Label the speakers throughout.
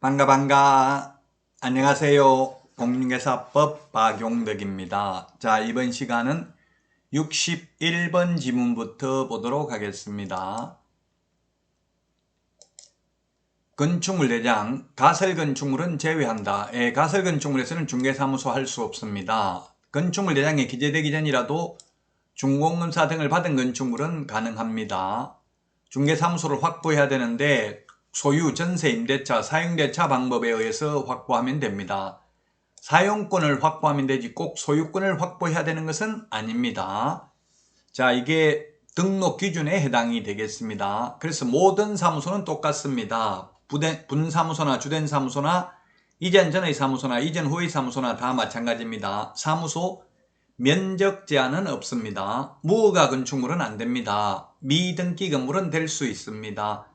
Speaker 1: 반가. 안녕하세요. 공인중개사법 박용덕입니다. 자, 이번 시간은 61번 지문부터 보도록 하겠습니다. 건축물 대장, 가설건축물은 제외한다. 가설건축물에서는 중개사무소 할 수 없습니다. 건축물 대장에 기재되기 전이라도 준공검사 등을 받은 건축물은 가능합니다. 중개사무소를 확보해야 되는데 소유, 전세, 임대차, 사용대차 방법에 의해서 확보하면 됩니다. 사용권을 확보하면 되지 꼭 소유권을 확보해야 되는 것은 아닙니다. 자, 이게 등록 기준에 해당이 되겠습니다. 그래서 모든 사무소는 똑같습니다. 분사무소나 주된사무소나 이전 전의 사무소나 이전 후의 사무소나 다 마찬가지입니다. 사무소 면적 제한은 없습니다. 무허가 건축물은 안 됩니다. 미등기 건물은 될 수 있습니다.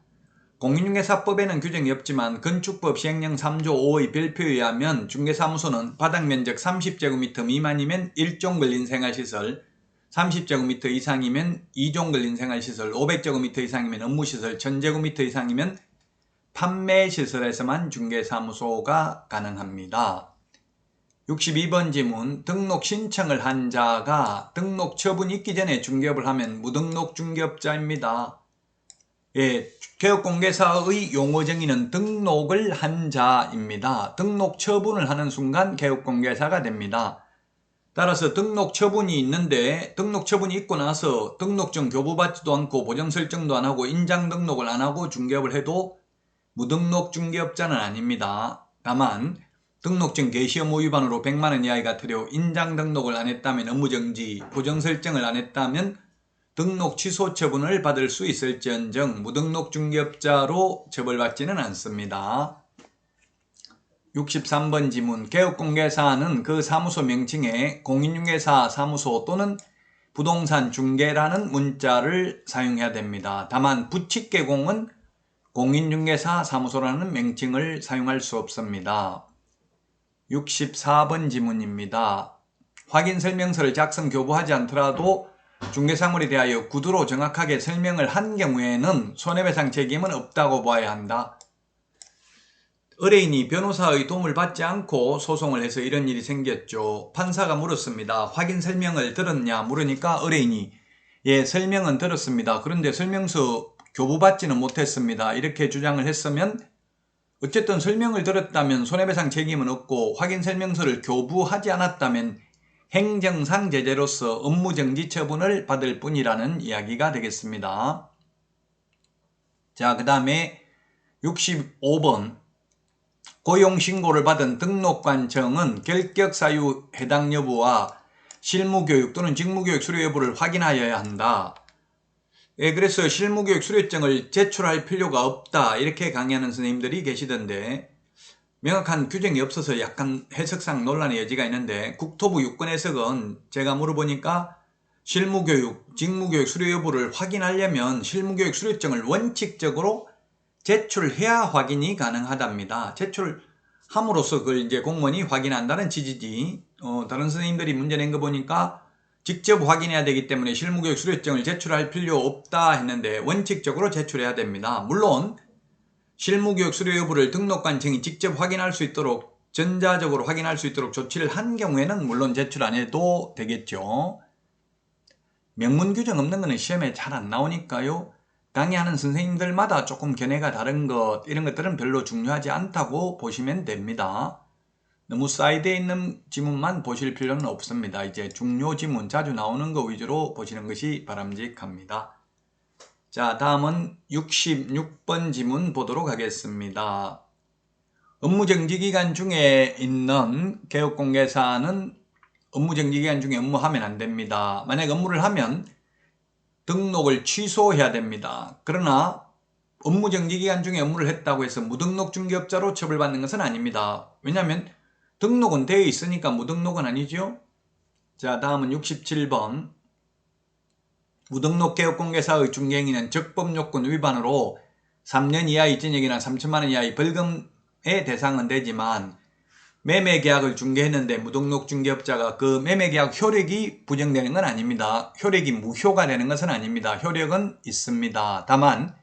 Speaker 1: 공인중개사법에는 규정이 없지만 건축법 시행령 3조 5의 별표에 의하면 중개사무소는 바닥면적 30제곱미터 미만이면 1종 걸린 생활시설, 30제곱미터 이상이면 2종 걸린 생활시설, 500제곱미터 이상이면 업무시설, 1000제곱미터 이상이면 판매시설에서만 중개사무소가 가능합니다. 62번 지문, 등록 신청을 한 자가 등록 처분이 있기 전에 중개업을 하면 무등록 중개업자입니다. 개업공개사의 용어 정의는 등록을 한 자입니다. 등록 처분을 하는 순간 개업공개사가 됩니다. 따라서 등록 처분이 있는데 등록 처분이 있고 나서 등록증 교부받지도 않고 보정설정도 안 하고 인장 등록을 안 하고 중개업을 해도 무등록 중개업자는 아닙니다. 다만 등록증 개시 의무 위반으로 100만원 이하가 들여 인장 등록을 안 했다면 업무정지, 보정설정을 안 했다면 등록 취소 처분을 받을 수 있을지언정 무등록 중개업자로 처벌받지는 않습니다. 63번 지문, 개업공개사는 그 사무소 명칭에 공인중개사 사무소 또는 부동산 중개라는 문자를 사용해야 됩니다. 다만 부칙개공은 공인중개사 사무소라는 명칭을 사용할 수 없습니다. 64번 지문입니다. 확인설명서를 작성 교부하지 않더라도 중개사물에 대하여 구두로 정확하게 설명을 한 경우에는 손해배상 책임은 없다고 봐야 한다. 의뢰인이 변호사의 도움을 받지 않고 소송을 해서 이런 일이 생겼죠. 판사가 물었습니다. 확인 설명을 들었냐 물으니까 의뢰인이 설명은 들었습니다. 그런데 설명서 교부받지는 못했습니다. 이렇게 주장을 했으면 어쨌든 설명을 들었다면 손해배상 책임은 없고 확인 설명서를 교부하지 않았다면 행정상 제재로서 업무정지 처분을 받을 뿐이라는 이야기가 되겠습니다. 자, 그 다음에 65번 고용신고를 받은 등록관청은 결격사유 해당 여부와 실무교육 또는 직무교육 수료 여부를 확인하여야 한다. 그래서 실무교육 수료증을 제출할 필요가 없다 이렇게 강의하는 선생님들이 계시던데 명확한 규정이 없어서 약간 해석상 논란의 여지가 있는데 국토부 유권해석은 제가 물어보니까 실무교육, 직무교육 수료 여부를 확인하려면 실무교육 수료증을 원칙적으로 제출해야 확인이 가능하답니다. 제출함으로써 그걸 이제 공무원이 확인한다는 취지지. 다른 선생님들이 문제 낸 거 보니까 직접 확인해야 되기 때문에 실무교육 수료증을 제출할 필요 없다 했는데 원칙적으로 제출해야 됩니다. 물론 실무교육 수료 여부를 등록관청이 직접 확인할 수 있도록 전자적으로 확인할 수 있도록 조치를 한 경우에는 물론 제출 안 해도 되겠죠. 명문 규정 없는 거는 시험에 잘 안 나오니까요. 강의하는 선생님들마다 조금 견해가 다른 것 이런 것들은 별로 중요하지 않다고 보시면 됩니다. 너무 사이드에 있는 지문만 보실 필요는 없습니다. 이제 중요 지문 자주 나오는 거 위주로 보시는 것이 바람직합니다. 자, 다음은 66번 지문 보도록 하겠습니다. 업무정지기간 중에 있는 개업공개사는 업무정지기간 중에 업무하면 안 됩니다. 만약 업무를 하면 등록을 취소해야 됩니다. 그러나 업무정지기간 중에 업무를 했다고 해서 무등록 중개업자로 처벌받는 것은 아닙니다. 왜냐하면 등록은 되어 있으니까 무등록은 아니죠. 자, 다음은 67번. 무등록 개업공개사의 중개행위는 적법요건 위반으로 3년 이하의 징역이나 3천만원 이하의 벌금의 대상은 되지만 매매계약을 중개했는데 무등록 중개업자가 그 매매계약 효력이 부정되는 건 아닙니다. 효력이 무효가 되는 것은 아닙니다. 효력은 있습니다. 다만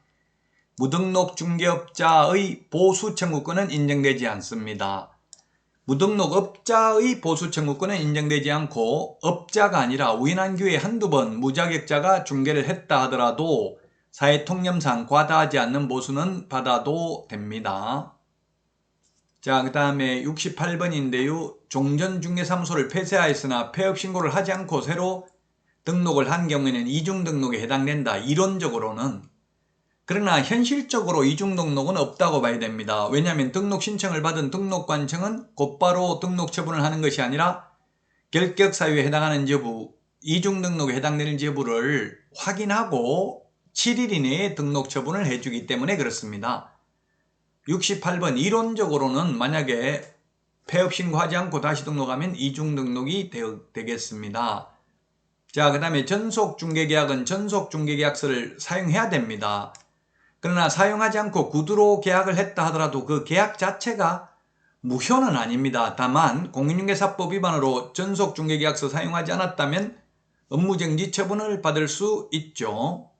Speaker 1: 무등록 중개업자의 보수 청구권은 인정되지 않습니다. 무등록 업자의 보수 청구권은 인정되지 않고 업자가 아니라 우연한 기회에 한두 번 무자격자가 중개를 했다 하더라도 사회통념상 과다하지 않는 보수는 받아도 됩니다. 자, 그 다음에 68번인데요. 종전중개사무소를 폐쇄하였으나 폐업신고를 하지 않고 새로 등록을 한 경우에는 이중등록에 해당된다. 이론적으로는. 그러나 현실적으로 이중등록은 없다고 봐야 됩니다. 왜냐하면 등록 신청을 받은 등록관청은 곧바로 등록 처분을 하는 것이 아니라 결격사유에 해당하는 여부, 이중등록에 해당되는 여부를 확인하고 7일 이내에 등록 처분을 해주기 때문에 그렇습니다. 68번 이론적으로는 만약에 폐업 신고하지 않고 다시 등록하면 이중등록이 되겠습니다. 자, 그 다음에 전속중개계약은 전속중개계약서를 사용해야 됩니다. 그러나 사용하지 않고 구두로 계약을 했다 하더라도 그 계약 자체가 무효는 아닙니다. 다만 공인중개사법 위반으로 전속중개계약서 사용하지 않았다면 업무정지 처분을 받을 수 있죠.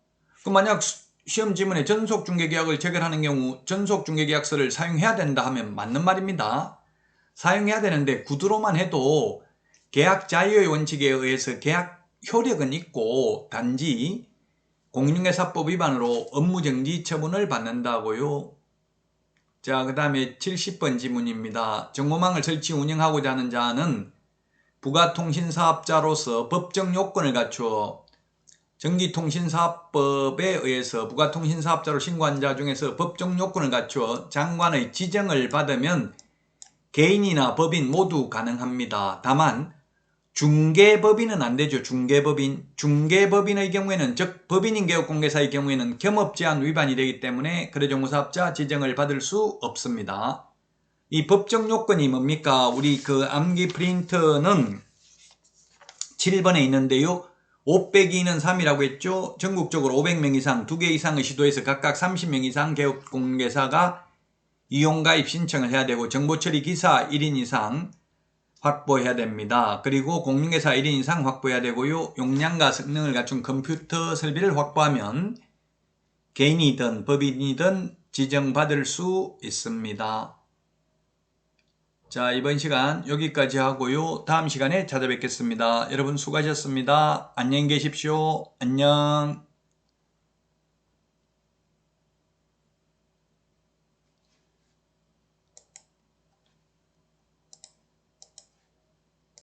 Speaker 1: 만약 시험 지문에 전속중개계약을 체결하는 경우 전속중개계약서를 사용해야 된다 하면 맞는 말입니다. 사용해야 되는데 구두로만 해도 계약 자유의 원칙에 의해서 계약 효력은 있고 단지 공인중개사법 위반으로 업무정지 처분을 받는다고요. 자, 그 다음에 70번 지문입니다. 정보망을 설치 운영하고자 하는 자는 부가통신사업자로서 법정 요건을 갖추어 전기통신사업법에 의해서 부가통신사업자로 신고한 자 중에서 법정 요건을 갖추어 장관의 지정을 받으면 개인이나 법인 모두 가능합니다. 다만 중개법인은 안 되죠. 중개법인의 경우에는 즉 법인인 개업공개사의 경우에는 겸업제한 위반이 되기 때문에 거래정보사업자 지정을 받을 수 없습니다. 이 법정 요건이 뭡니까? 우리 그 암기 프린트는 7번에 있는데요. 502는 3이라고 했죠. 전국적으로 500명 이상 2개 이상의 시도에서 각각 30명 이상 개업공개사가 이용가입 신청을 해야 되고 정보처리 기사 1인 이상 확보해야 됩니다. 그리고 공인중개사 1인 이상 확보해야 되고요. 용량과 성능을 갖춘 컴퓨터 설비를 확보하면 개인이든 법인이든 지정받을 수 있습니다. 자, 이번 시간 여기까지 하고요. 다음 시간에 찾아뵙겠습니다. 여러분 수고하셨습니다. 안녕히 계십시오. 안녕.